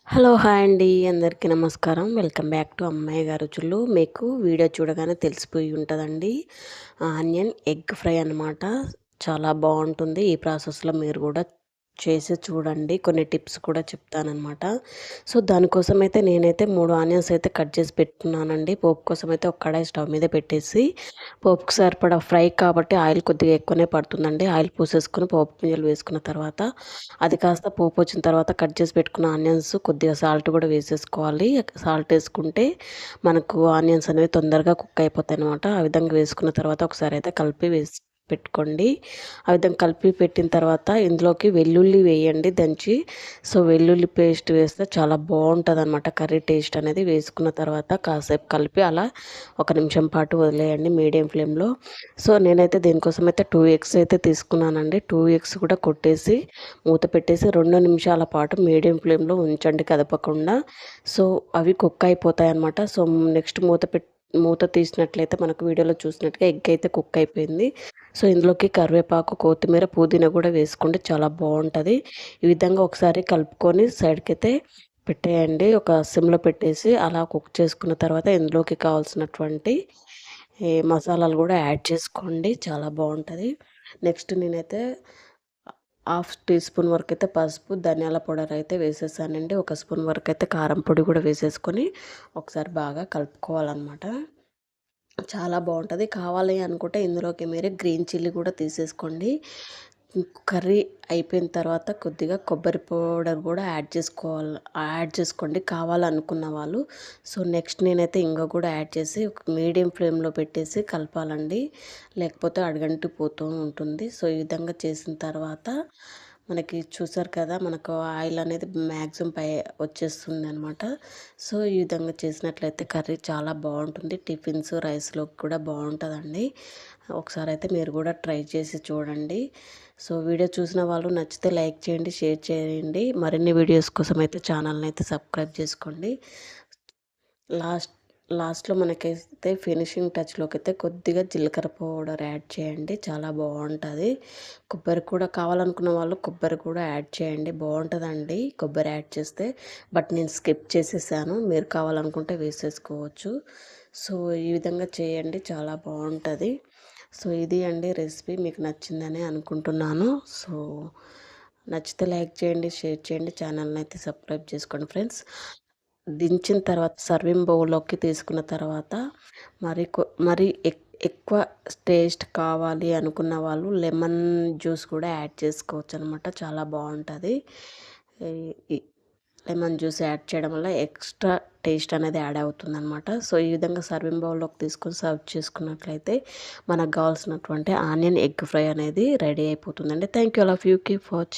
Hello! Hi అండి. అందరికీ నమస్కారం. వెల్కమ్ బ్యాక్ టు అమ్మాయి గారి రుచులు. మీకు వీడియో చూడగానే తెలిసిపోయి ఉంటదండి. ఆనియన్ ఎగ్ ఫ్రై అనమాట. చాలా బావుంటుంది. ఈ ప్రాసెస్‌లో మీరు గూడా చేసి చూడండి. కొన్ని టిప్స్ కూడా చెప్తాననమాట. సో, దానికోసమైతే నేనైతే 3 ఆనియన్స్ అయితే కట్ చేసి పెట్టుకున్నానండి. పోపు కోసమైతే ఒక కడాయి స్టవ్ మీద పెట్టేసి, పోపుకి సరిపడా ఫ్రై కాబట్టి ఆయిల్ కొద్దిగా ఎక్కువనే పడుతుందండి. ఆయిల్ పోసేసుకొని పోపు గింజలు వేసుకున్న తర్వాత, అది కాస్త పోపొచ్చిన తర్వాత కట్ చేసి పెట్టుకున్న ఆనియన్స్ కొద్దిగా సాల్ట్ కూడా వేసేసుకోవాలి. సాల్ట్ ఏసుకుంటే మనకు ఆనియన్స్ అనేవి తొందరగా కుక్ అయిపోతాయనమాట. ఆ విధంగా వేసుకున్న తర్వాత ఒకసారి అయితే కలిపి పెట్టుకోండి. ఆ విధంగా కలిపి పెట్టిన తర్వాత ఇందులోకి వెల్లుల్లి వేయండి దంచి. సో, వెల్లుల్లి పేస్ట్ వేస్తే చాలా బావుంటదనమాట కర్రీ టేస్ట్ అనేది. వేసుకున్న తర్వాత కాసేపు కలిపి అలా ఒక నిమిషం పాటు వదిలేయండి మీడియం ఫ్లేమ్‌లో. సో, నేనైతే దీనికోసం అయితే 2 ఎగ్స్ అయితే తీసుకున్నానండి. 2 ఎగ్స్ కూడా కొట్టేసి మూత పెట్టేసి 2 నిమిషాల పాటు మీడియం ఫ్లేమ్‌లో ఉంచండి కదపకుండా. సో, అవి కుక్ అయిపోతాయన్నమాట. సో, నెక్స్ట్ మూత తీసినట్లయితే మనకు వీడియోలో చూసినట్టుగా ఎగ్ అయితే కుక్ అయిపోయింది. సో, ఇందులోకి కరివేపాకు, కొత్తిమీర, పుదీనా కూడా వేసుకోండి. చాలా బావుంటది. ఈ విధంగా ఒకసారి కలుపుకొని సైడ్‌కైతే పెట్టేయండి. ఒక సిమ్‌లో పెట్టేసి అలా కుక్ చేసుకున్న తర్వాత ఇందులోకి కావాల్సినటువంటి మసాలాలు కూడా యాడ్ చేసుకోండి. చాలా బావుంటది. నెక్స్ట్ నేనైతే హాఫ్ టీ స్పూన్ వరకైతే పసుపు, ధనియాల పౌడర్ అయితే వేసేసానండి. ఒక స్పూన్ వరకైతే కారం పొడి కూడా వేసేసుకొని ఒకసారి బాగా కలుపుకోవాలనమాట. చాలా బావుంటది. కావాలి అనుకుంటే ఇందులోకి మీరు గ్రీన్ చిల్లీ కూడా తీసేసుకోండి. కర్రీ అయిపోయిన తర్వాత కొద్దిగా కొబ్బరి పౌడర్ కూడా యాడ్ చేసుకోండి కావాలనుకున్న వాళ్ళు. సో, నెక్స్ట్ నేనైతే ఇంగువ కూడా యాడ్ చేసి ఒక మీడియం ఫ్లేమ్‌లో పెట్టేసి కలపాలండి. లేకపోతే అడుగంటిపోతూ ఉంటుంది. సో, ఈ విధంగా చేసిన తర్వాత మనకి చూసారు కదా! మనకు ఆయిల్ అనేది మాక్సిమం వచ్చేస్తుందనమాట. సో, ఈ విధంగా చేసినట్లయితే కర్రీ చాలా బావుంటుంది. టిఫిన్స్, రైస్‌లోకి కూడా బావుంటదండి. ఒకసారైతే మీరు కూడా ట్రై చేసి చూడండి. సో, వీడియో చూసిన వాళ్ళు నచ్చితే లైక్ చేయండి, షేర్ చేయండి. మరిన్ని వీడియోస్ కోసం అయితే ఛానల్‌ని అయితే సబ్స్క్రైబ్ చేసుకోండి. లాస్ట్ లాస్ట్‌లో మనకైతే ఫినిషింగ్ టచ్‌లోకైతే కొద్దిగా జీలకర్ర పౌడర్ యాడ్ చేయండి. చాలా బావుంటది. కొబ్బరి కూడా కావాలనుకున్న వాళ్ళు కొబ్బరి కూడా యాడ్ చేయండి. బావుంటదండి కొబ్బరి యాడ్ చేస్తే. బట్ నేను స్కిప్ చేసేసాను. మీరు కావాలనుకుంటే వేసేసుకోవచ్చు. సో, ఈ విధంగా చేయండి. చాలా బావుంటది. సో, ఇది అండి రెసిపీ. మీకు నచ్చిందనే అనుకుంటున్నాను. సో, నచ్చితే లైక్ చేయండి, షేర్ చేయండి. ఛానల్‌ని అయితే సబ్స్క్రైబ్ చేసుకోండి ఫ్రెండ్స్. దించిన తర్వాత సర్వింగ్ బౌల్‌లోకి తీసుకున్న తర్వాత మరి ఎక్కువ టేస్ట్ కావాలి అనుకున్న వాళ్ళు లెమన్ జ్యూస్ కూడా యాడ్ చేసుకోవచ్చనమాట. చాలా బావుంటది. ఈ ఈ లెమన్ జ్యూస్ యాడ్ చేయడం వల్ల ఎక్స్ట్రా టేస్ట్ అనేది యాడ్ అవుతుందనమాట. సో, ఈ విధంగా సర్వింగ్ బౌల్‌లోకి తీసుకొని సర్వ్ చేసుకున్నట్లయితే మనకు కావాల్సినటువంటి ఆనియన్ ఎగ్ ఫ్రై అనేది రెడీ అయిపోతుందండి. Thank you. All of you. Keep watching.